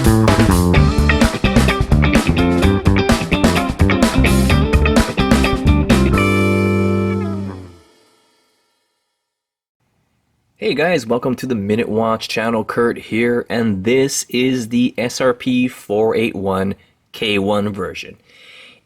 Hey guys, welcome to the Minute Watch channel. Kurt here, and this is the SRP481K1 version.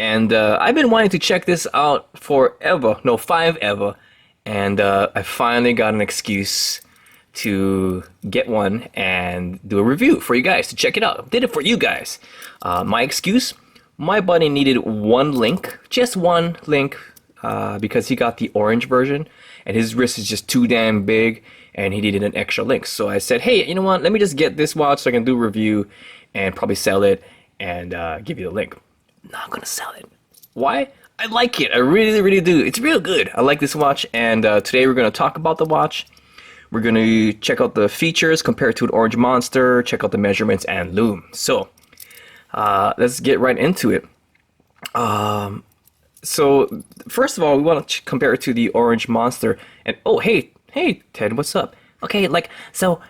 And I've been wanting to check this out forever, no, ever, and I finally got an excuse to get one and do a review for you guys to check it out. Did it for you guys. My excuse, my buddy needed one link, just one link, because he got the orange version and his wrist is just too damn big and he needed an extra link. So I said, hey, you know what, let me just get this watch so I can do a review and probably sell it and give you the link. Not gonna sell it. Why? I like it. I really do. It's real good. I like this watch, and today we're gonna talk about the watch. We're gonna check out the features compared to an Orange Monster, check out the measurements and Lume. So let's get right into it. So first of all, we want to compare it to the Orange Monster. And oh, hey Ted, what's up? Okay, like so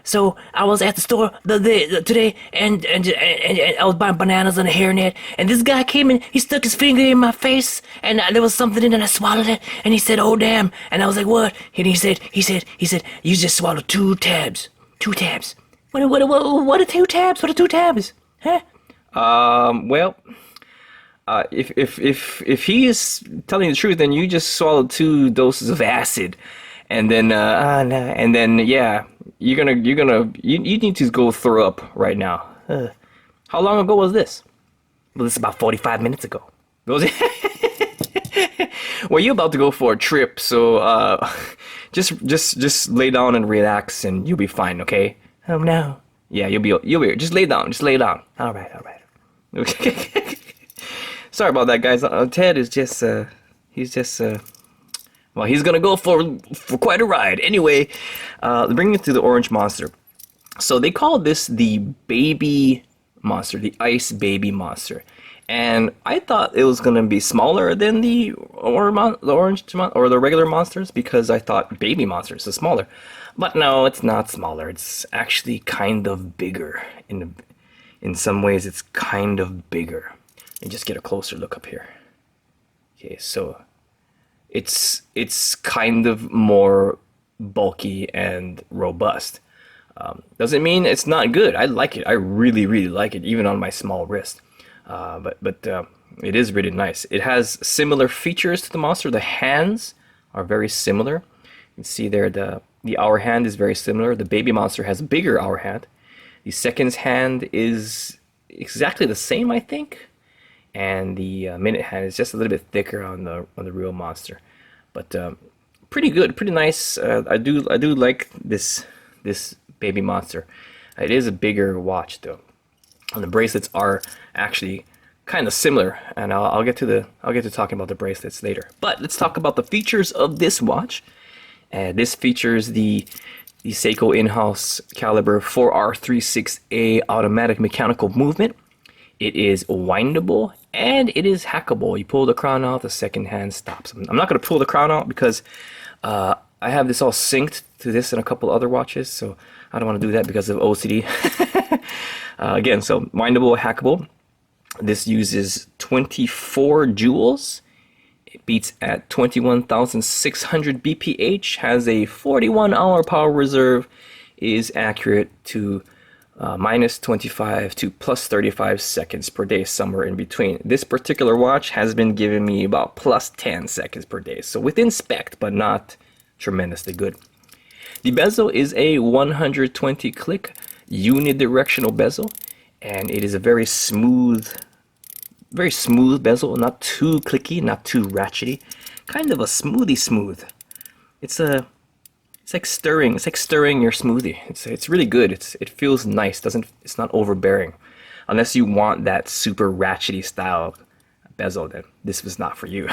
I was at the store today and I was buying bananas on a hairnet, and this guy came in, he stuck his finger in my face, and there was something in it, and I swallowed it, and he said, "Oh damn!" And I was like, "What?" And he said, "You just swallowed two tabs. Two tabs. What are two tabs? What are two tabs? Huh?" Well, if he is telling the truth, then you just swallowed 2 doses of acid. And then, yeah, you need to go throw up right now. How long ago was this? Well, this is about 45 minutes ago. Was it? Well, you're about to go for a trip, so just lay down and relax, and you'll be fine. Okay? Oh no. Yeah, you'll be. Just lay down. Just lay down. All right. Okay. Sorry about that, guys. Ted is just well, he's gonna go for quite a ride. Anyway, bringing it to the Orange Monster. So they call this the Baby Monster, the Ice Baby Monster, and I thought it was gonna be smaller than the regular monsters because I thought Baby Monsters is smaller, but no, it's not smaller. It's actually kind of bigger. In some ways, it's kind of bigger. And just get a closer look up here. Okay, so it's kind of more bulky and robust. Doesn't mean it's not good. I like it. I really like it, even on my small wrist. But it is really nice. It has similar features to the Monster. The hands are very similar. You can see there the hour hand is very similar. The Baby Monster has a bigger hour hand. The seconds hand is exactly the same, I think. And the minute hand is just a little bit thicker on the real Monster, but pretty good, pretty nice. I do like this Baby Monster. It is a bigger watch though, and the bracelets are actually kind of similar. And I'll get to talking about the bracelets later. But let's talk about the features of this watch. This features the Seiko in-house caliber 4R36A automatic mechanical movement. It is windable and it is hackable. You pull the crown out, the second hand stops. I'm not going to pull the crown out because I have this all synced to this and a couple other watches, so I don't want to do that because of OCD. Again, so windable, hackable. This uses 24 joules. It beats at 21,600 BPH, has a 41-hour power reserve, is accurate to minus 25 to plus 35 seconds per day, somewhere in between. This particular watch has been giving me about plus 10 seconds per day, so within spec, but not tremendously good. The bezel is a 120 click unidirectional bezel, and it is a very smooth bezel, not too clicky, not too ratchety, kind of a smoothie smooth. It's like stirring your smoothie. It's really good. It feels nice. It's not overbearing. Unless you want that super ratchety style bezel, then this was not for you.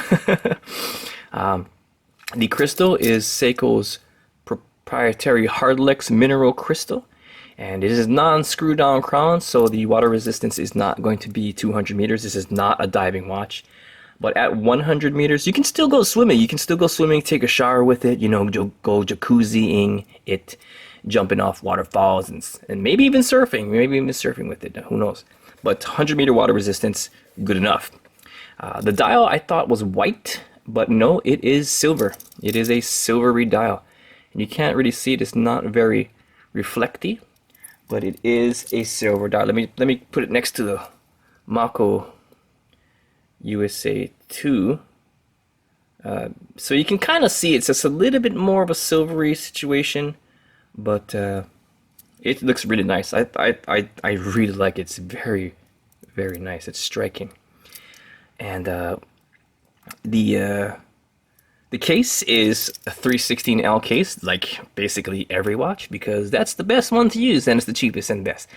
The crystal is Seiko's proprietary Hardlex mineral crystal, and it is non-screw down crown, so the water resistance is not going to be 200 meters. This is not a diving watch. But at 100 meters, you can still go swimming. You can still go swimming, take a shower with it, go jacuzziing it. jumping off waterfalls and maybe even surfing with it. Who knows? But 100-meter water resistance, good enough. The dial I thought was white, but no, it is silver. It is a silvery dial, and you can't really see it. It's not very reflecty, but it is a silver dial. Let me put it next to the Mako USA 2. So you can kind of see it's just a little bit more of a silvery situation, but it looks really nice. I really like it. It's very, very nice. It's striking. And the case is a 316L case, like basically every watch, because that's the best one to use and it's the cheapest and best.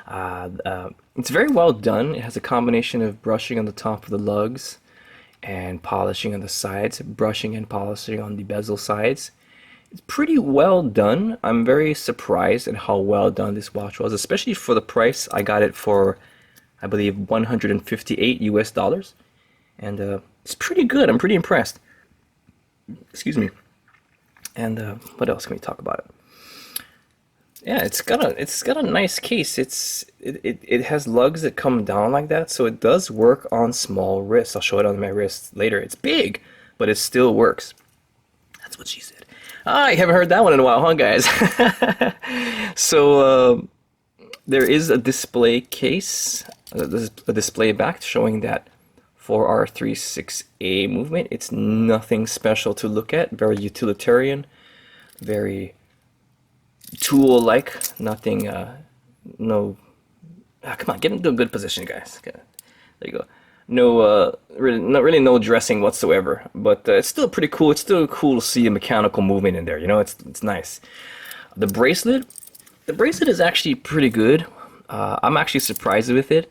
It's very well done. It has a combination of brushing on the top of the lugs and polishing on the sides, brushing and polishing on the bezel sides. It's pretty well done. I'm very surprised at how well done this watch was, especially for the price. I got it for, I believe, $158 US, and it's pretty good. I'm pretty impressed. Excuse me. And what else can we talk about it? Yeah, it's got a nice case. It has lugs that come down like that, so it does work on small wrists. I'll show it on my wrist later. It's big, but it still works. That's what she said. Ah, you haven't heard that one in a while, huh, guys? So there is a display case, a display back showing that for our 36A movement, it's nothing special to look at. Very utilitarian, very tool-like, nothing, no, come on, get into a good position, guys. Okay. There you go. No, really no dressing whatsoever, but it's still pretty cool. It's still cool to see a mechanical movement in there, you know, it's nice. The bracelet is actually pretty good. I'm actually surprised with it.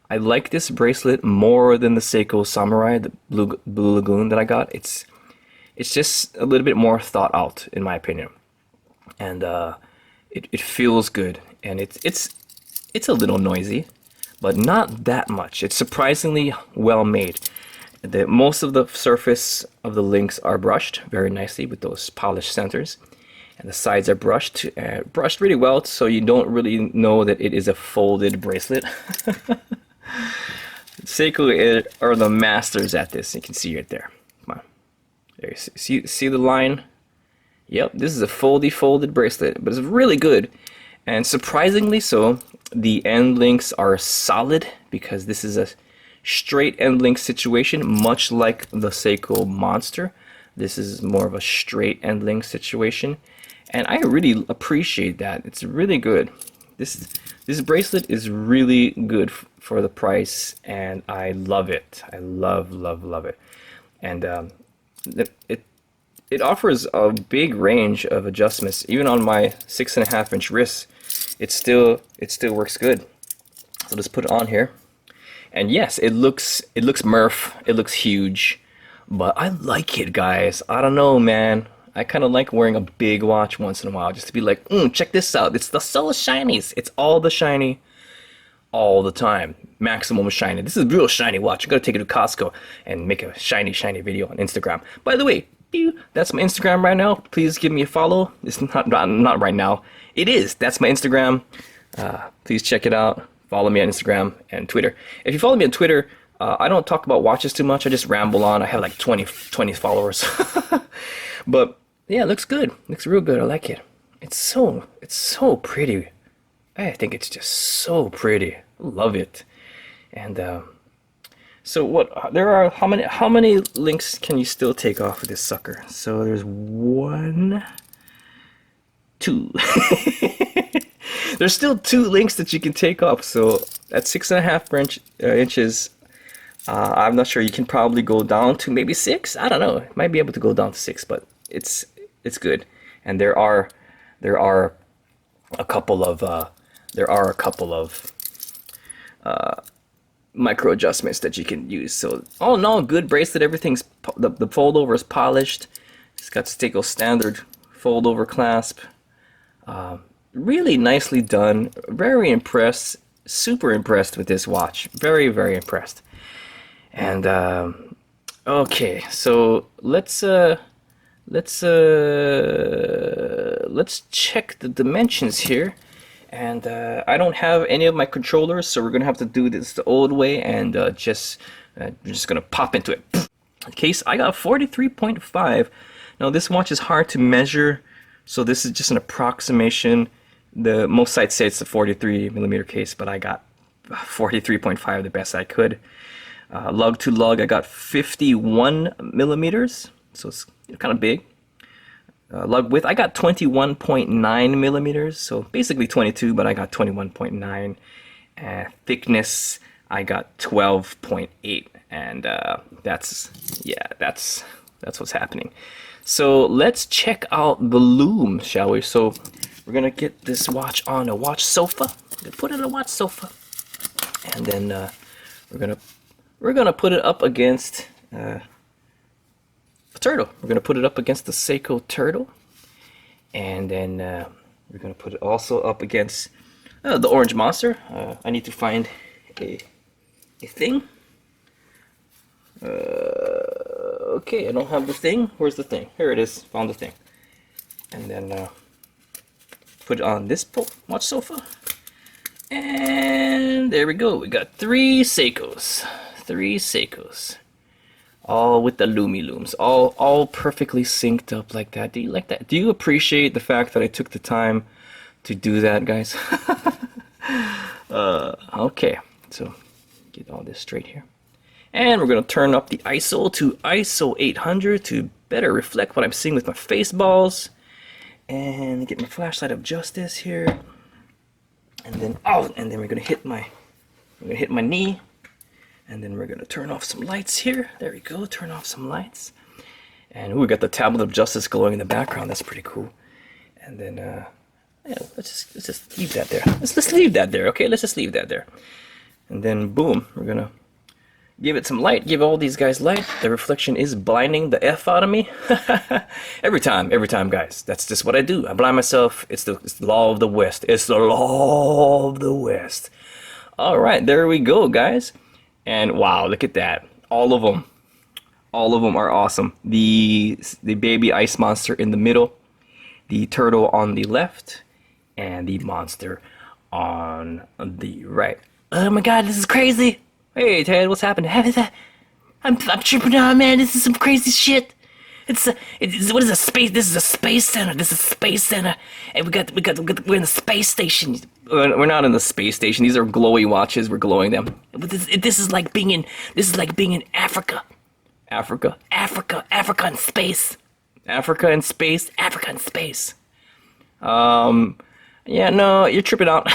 I like this bracelet more than the Seiko Samurai, the Blue Lagoon that I got. It's just a little bit more thought out, in my opinion. And it feels good, and it's a little noisy, but not that much. It's surprisingly well made. Most of the surface of the links are brushed very nicely with those polished centers, and the sides are brushed really well, so you don't really know that it is a folded bracelet. Seiko are the masters at this. You can see it there. Come on, there you see the line. Yep, this is a folded bracelet, but it's really good. And surprisingly so, the end links are solid because this is a straight end link situation, much like the Seiko Monster. This is more of a straight end link situation, and I really appreciate that. It's really good. This bracelet is really good for the price, and I love it. I love it. And it offers a big range of adjustments. Even on my 6.5-inch wrist, it still works good. So just put it on here, and yes, it looks Murph. It looks huge, but I like it, guys. I don't know, man. I kind of like wearing a big watch once in a while, just to be like, check this out. It's the so shinies. It's all the shiny, all the time. Maximum shiny. This is a real shiny watch. I'm gonna take it to Costco and make a shiny video on Instagram. By the way, that's my Instagram right now. Please give me a follow. It's not right now. It is. That's my Instagram. Please check it out. Follow me on Instagram and Twitter. If you follow me on Twitter, I don't talk about watches too much. I just ramble on. I have like 20 followers. But yeah, it looks good. Looks real good. I like it. It's so pretty. I think it's just so pretty. I love it. And so what? There are how many links can you still take off of this sucker? So there's 1, 2. There's still 2 links that you can take off. So at 6.5 inches, I'm not sure. You can probably go down to maybe 6. I don't know. Might be able to go down to 6, but it's good. And there are a couple of micro adjustments that you can use. So all in all, good bracelet. Everything's the fold over is polished. It's got Seiko standard fold over clasp. Really nicely done. Very impressed. Super impressed with this watch. Very impressed. And okay, so let's let's check the dimensions here. And I don't have any of my controllers, so we're gonna have to do this the old way, and we're just gonna pop into it. Case, I got 43.5. Now this watch is hard to measure, so this is just an approximation. The most sites say it's a 43mm case, but I got 43.5, the best I could. Lug to lug, I got 51mm, so it's kind of big. Lug width, I got 21.9mm, so basically 22, but I got 21.9. Thickness, I got 12.8, and that's what's happening. So let's check out the Lume, shall we? So we're gonna get this watch on a watch sofa. Put it on a watch sofa, and then we're gonna put it up against a Turtle. We're gonna put it up against the Seiko Turtle, and then we're gonna put it also up against the Orange Monster. I need to find a thing. Okay, I don't have the thing. Where's the thing? Here it is. Found the thing. And then put it on this watch sofa. And there we go. We got 3 Seikos. 3 Seikos. All with the Looms. All perfectly synced up like that. Do you like that? Do you appreciate the fact that I took the time to do that, guys? Okay. So get all this straight here. And we're going to turn up the ISO to ISO 800 to better reflect what I'm seeing with my face balls. And get my flashlight of justice here. And then we're going to hit my knee. And then we're going to turn off some lights here. There we go, turn off some lights. And we got the tablet of justice glowing in the background. That's pretty cool. And then yeah, let's just leave that there. Let's leave that there, okay? Let's just leave that there. And then boom, we're going to give it some light, give all these guys light. The reflection is blinding the F out of me. every time, guys. That's just what I do. I blind myself. It's the law of the West. It's the law of the West. All right, there we go, guys. And wow, look at that. All of them are awesome. The baby ice monster in the middle, the turtle on the left, and the monster on the right. Oh my god, this is crazy. Hey Ted, what's happening? I'm tripping out, man. This is some crazy shit. It's what is a space? This is a space center. This is a space center, and we're in the space station. We're not in the space station. These are glowy watches. We're glowing them. But this is like being in Africa. Africa in space. Africa in space. Africa in space. Yeah, no, you're tripping out.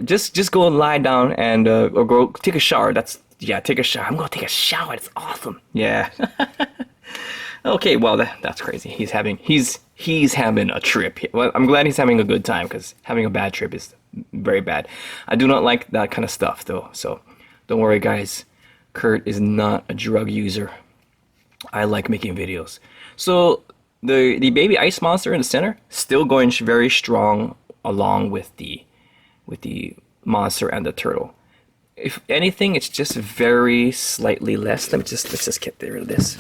Just go and lie down and or go take a shower. Take a shower. I'm gonna take a shower. It's awesome. Yeah. Okay, well that's crazy. He's having a trip. Well, I'm glad he's having a good time, because having a bad trip is very bad. I do not like that kind of stuff though. So don't worry, guys. Kurt is not a drug user. I like making videos. So the baby ice monster in the center still going very strong along with the monster and the turtle. If anything, it's just very slightly less. Let's just get rid of this.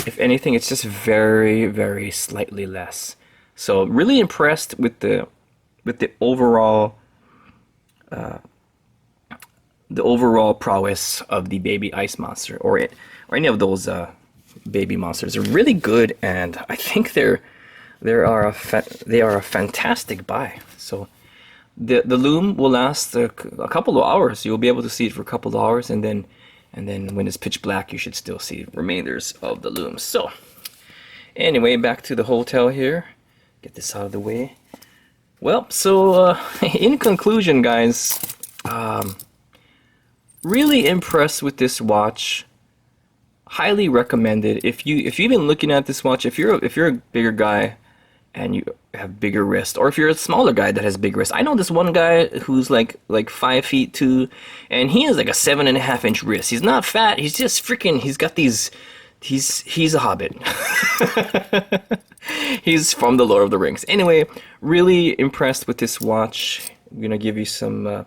If anything, it's just very, very slightly less. So really impressed with the overall prowess of the baby ice monster, or any of those baby monsters. Are really good, and I think they are a fantastic buy. So the Lume will last a couple of hours. You'll be able to see it for a couple of hours, and then when it's pitch black, you should still see remainders of the Lume. So anyway, back to the hotel here. Get this out of the way. Well, so in conclusion, guys, really impressed with this watch. Highly recommended. If you've been looking at this watch, if you're a bigger guy and you have bigger wrist, or if you're a smaller guy that has big wrist. I know this one guy who's like 5'2", and he has like a 7.5-inch wrist. He's not fat. He's just freaking. He's got these. He's a hobbit. He's from the Lord of the Rings. Anyway, really impressed with this watch. I'm gonna give you some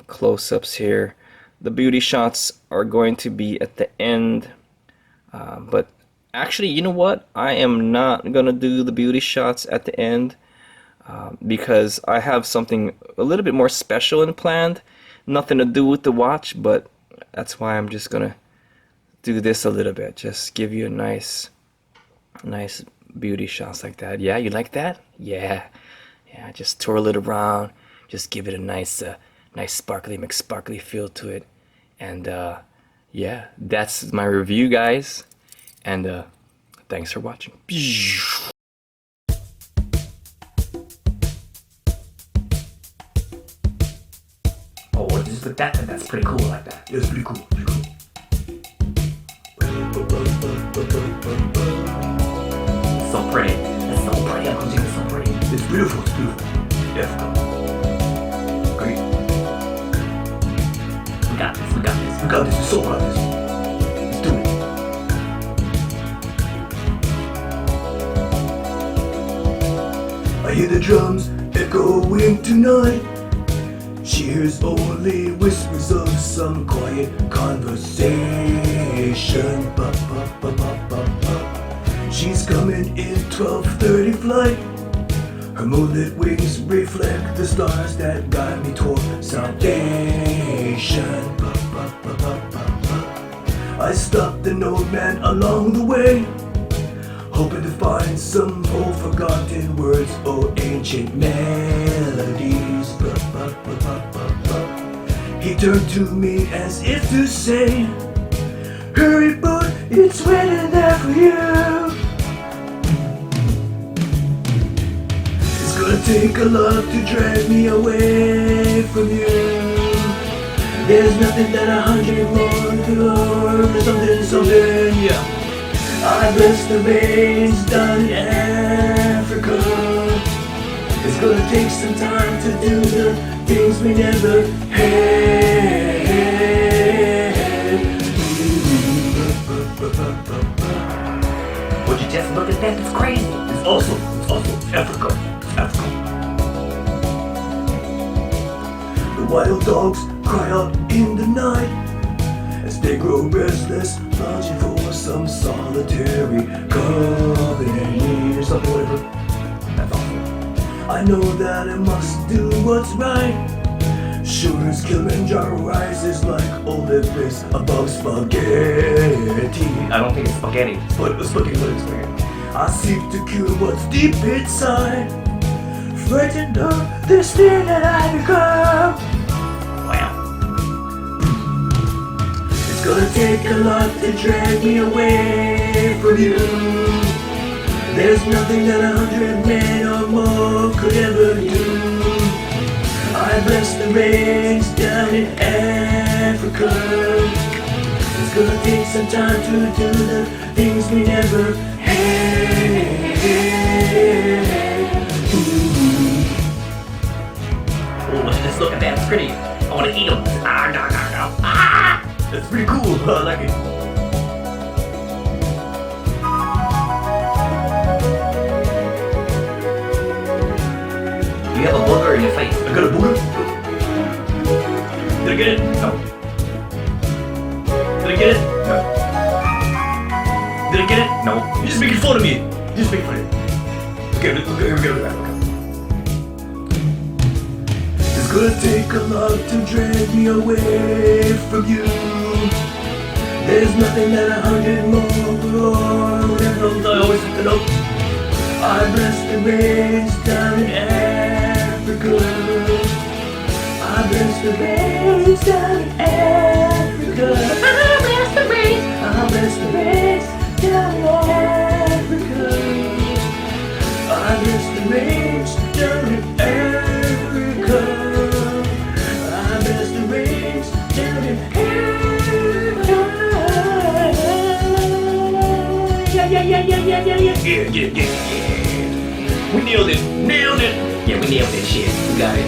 close-ups here. The beauty shots are going to be at the end, but Actually, you know what? I am not gonna do the beauty shots at the end because I have something a little bit more special in planned. Nothing to do with the watch, but that's why I'm just gonna do this a little bit. Just give you a nice beauty shots like that. Yeah, you like that? Yeah, yeah. Just twirl it around. Just give it a nice sparkly McSparkly feel to it. And yeah, that's my review, guys. And thanks for watching. Oh, just look at that. That's pretty cool like that. Yeah, it's pretty cool. Pretty cool. So pretty. That's so pretty. Uncle Jim, it's so pretty. It's beautiful. It's beautiful. Yeah. Great. We got this. We got this. We got this. We so got this. Let's do it. I hear the drums echoing tonight. She hears only whispers of some quiet conversation. Ba, ba, ba, ba, ba, ba. She's coming in 12:30 flight. Her moonlit wings reflect the stars that guide me toward salvation. Ba, ba, ba, ba, ba, ba. I stopped an old man along the way, hoping to find some old forgotten words or ancient melodies. Ba, ba, ba, ba, ba, ba. He turned to me as if to say, hurry, bud, it's waiting there for you. It's gonna take a lot to drag me away from you. There's nothing that 100 more could order. Something, yeah. I bless the rains down in Africa. It's gonna take some time to do the things we never had. Would you just look at that? It's crazy. It's awesome. It's awesome. Africa. It's Africa. The wild dogs cry out in the night as they grow restless, longing for some solitary company or something, whatever. That's awesome. I know that I must do what's right. Sure as Kilimanjaro rises like Olympus above spaghetti. I don't think it's spaghetti. But spaghetti. I seek to cure what's deep inside, frightened of this thing that I become. Wow. It's gonna take a lot to drag me away from you. There's nothing that 100 men or more could ever do. I bless the rains down in Africa. It's gonna take some time to do the things we never had. Oh, just look at that. It's pretty. I want to eat them. Ah, no, no, no. Ah! That's pretty cool. I like it. You have a booger in your face. I got a booger. Did I get it? No. Did I get it? No. Did I get it? No. You're just making fun of me. You're just making fun of me. Okay, here we go. It's gonna take a lot to drag me away from you. There's nothing that 100 more or whatever else I always pick it up. I bless the rains down in Africa. I bless the rains down in Africa. I bless the rains. I bless the rains down in Africa. I bless the rains down in Africa. I bless the rains down in Africa. Yeah. We nailed it. Yeah, we nailed that shit. We got it.